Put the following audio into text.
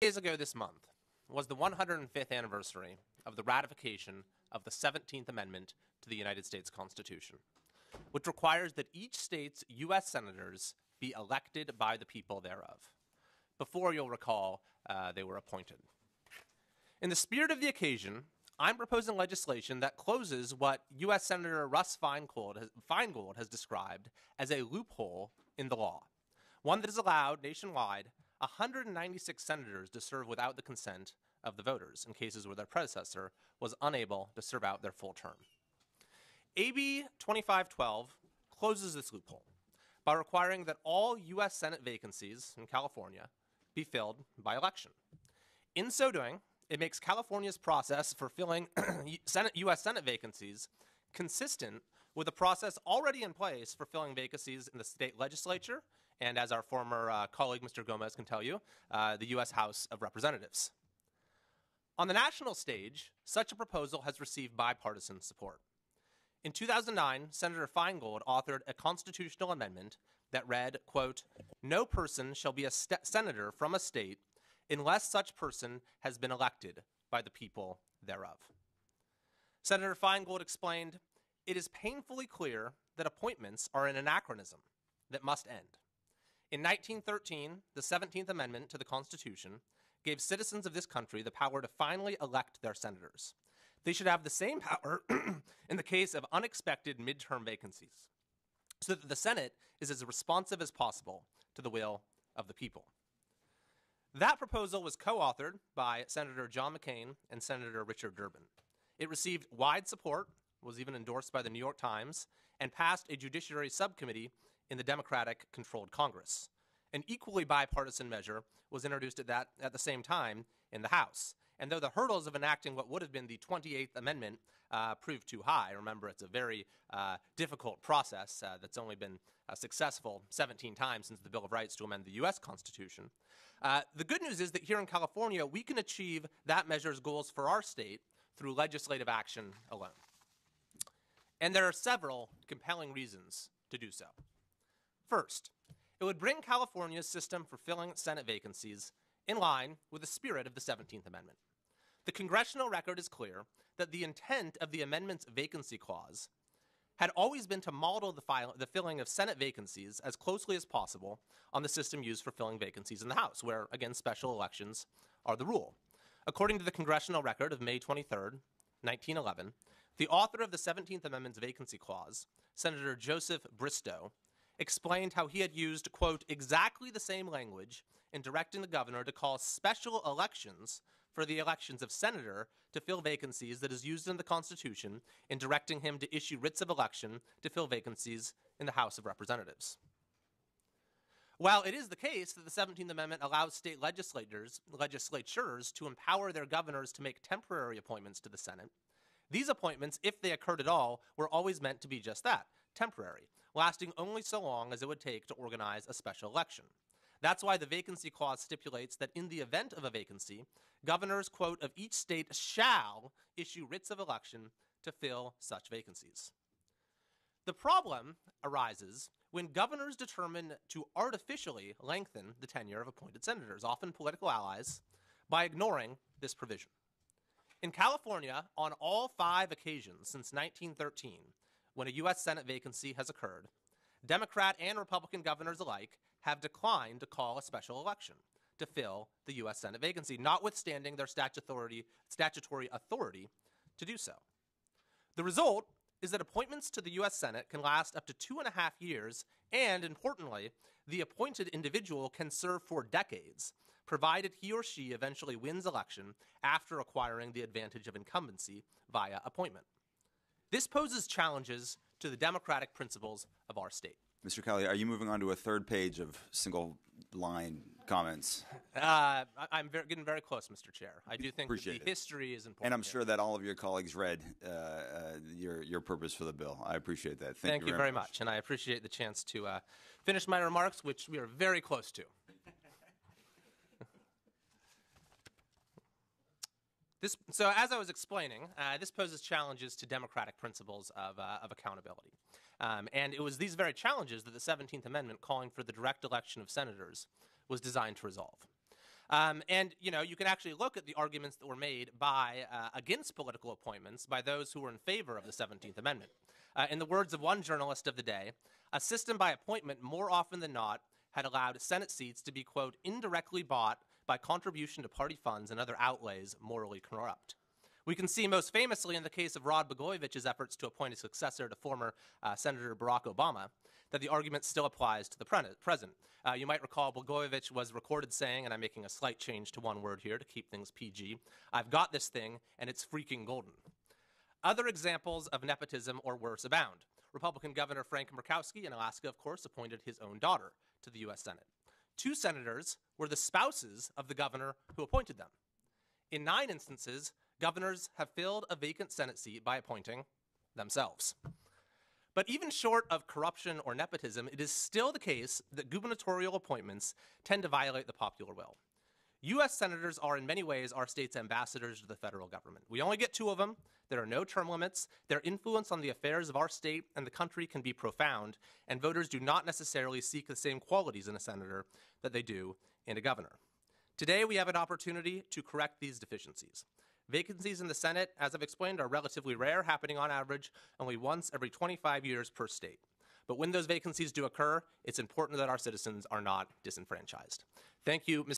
Days ago this month was the 105th anniversary of the ratification of the 17th Amendment to the United States Constitution, which requires that each state's U.S. senators be elected by the people thereof. Before, you'll recall, they were appointed. In the spirit of the occasion, I'm proposing legislation that closes what U.S. Senator Russ Feingold has described as a loophole in the law, one that has allowed nationwide 196 senators to serve without the consent of the voters in cases where their predecessor was unable to serve out their full term. AB 2512 closes this loophole by requiring that all U.S. Senate vacancies in California be filled by election. In so doing, it makes California's process for filling U.S. Senate vacancies consistent with the process already in place for filling vacancies in the state legislature and, as our former colleague Mr. Gomez can tell you, the U.S. House of Representatives. On the national stage, such a proposal has received bipartisan support. In 2009, Senator Feingold authored a constitutional amendment that read, quote, "No person shall be a senator from a state unless such person has been elected by the people thereof." Senator Feingold explained, "It is painfully clear that appointments are an anachronism that must end. In 1913, the 17th Amendment to the Constitution gave citizens of this country the power to finally elect their senators. They should have the same power in the case of unexpected midterm vacancies, so that the Senate is as responsive as possible to the will of the people." That proposal was co-authored by Senator John McCain and Senator Richard Durbin. It received wide support, was even endorsed by the New York Times, and passed a judiciary subcommittee in the Democratic-controlled Congress. An equally bipartisan measure was introduced at the same time in the House. And though the hurdles of enacting what would have been the 28th Amendment proved too high — remember, it's a very difficult process that's only been successful 17 times since the Bill of Rights to amend the U.S. Constitution — the good news is that here in California, we can achieve that measure's goals for our state through legislative action alone. And there are several compelling reasons to do so. First, it would bring California's system for filling Senate vacancies in line with the spirit of the 17th Amendment. The congressional record is clear that the intent of the amendment's vacancy clause had always been to model the filling of Senate vacancies as closely as possible on the system used for filling vacancies in the House, where, again, special elections are the rule. According to the congressional record of May 23, 1911, the author of the 17th Amendment's vacancy clause, Senator Joseph Bristow, explained how he had used, quote, "exactly the same language in directing the governor to call special elections for the elections of senator to fill vacancies that is used in the Constitution in directing him to issue writs of election to fill vacancies in the House of Representatives." While it is the case that the 17th Amendment allows state legislatures to empower their governors to make temporary appointments to the Senate, these appointments, if they occurred at all, were always meant to be just that, temporary, lasting only so long as it would take to organize a special election. That's why the vacancy clause stipulates that in the event of a vacancy, governors, quote, "of each state shall issue writs of election to fill such vacancies." The problem arises when governors determine to artificially lengthen the tenure of appointed senators, often political allies, by ignoring this provision. In California, on all 5 occasions since 1913, when a U.S. Senate vacancy has occurred, Democrat and Republican governors alike have declined to call a special election to fill the U.S. Senate vacancy, notwithstanding their statutory authority to do so. The result is that appointments to the U.S. Senate can last up to 2.5 years, and, importantly, the appointed individual can serve for decades, provided he or she eventually wins election after acquiring the advantage of incumbency via appointment. This poses challenges to the democratic principles of our state. Mr. Kelly, are you moving on to a third page of single-line comments? I'm getting very close, Mr. Chair. I do think that the history is important. And I'm sure that all of your colleagues read your purpose for the bill. I appreciate that. Thank you very much. And I appreciate the chance to finish my remarks, which we are very close to. So as I was explaining, this poses challenges to democratic principles of accountability. And it was these very challenges that the 17th Amendment, calling for the direct election of senators, was designed to resolve. And, you can actually look at the arguments that were made against political appointments by those who were in favor of the 17th Amendment. In the words of one journalist of the day, a system by appointment more often than not had allowed Senate seats to be, quote, indirectly bought by contribution to party funds and other outlays morally corrupt. We can see most famously in the case of Rod Blagojevich's efforts to appoint a successor to former Senator Barack Obama that the argument still applies to the present. You might recall Blagojevich was recorded saying, and I'm making a slight change to one word here to keep things PG, "I've got this thing, and it's freaking golden." Other examples of nepotism or worse abound. Republican Governor Frank Murkowski in Alaska, of course, appointed his own daughter to the U.S. Senate. 2 senators were the spouses of the governor who appointed them. In 9 instances, governors have filled a vacant Senate seat by appointing themselves. But even short of corruption or nepotism, it is still the case that gubernatorial appointments tend to violate the popular will. U.S. senators are in many ways our state's ambassadors to the federal government. We only get 2 of them. There are no term limits. Their influence on the affairs of our state and the country can be profound, and voters do not necessarily seek the same qualities in a senator that they do in a governor. Today, we have an opportunity to correct these deficiencies. Vacancies in the Senate, as I've explained, are relatively rare, happening on average only once every 25 years per state. But when those vacancies do occur, it's important that our citizens are not disenfranchised. Thank you, Mr.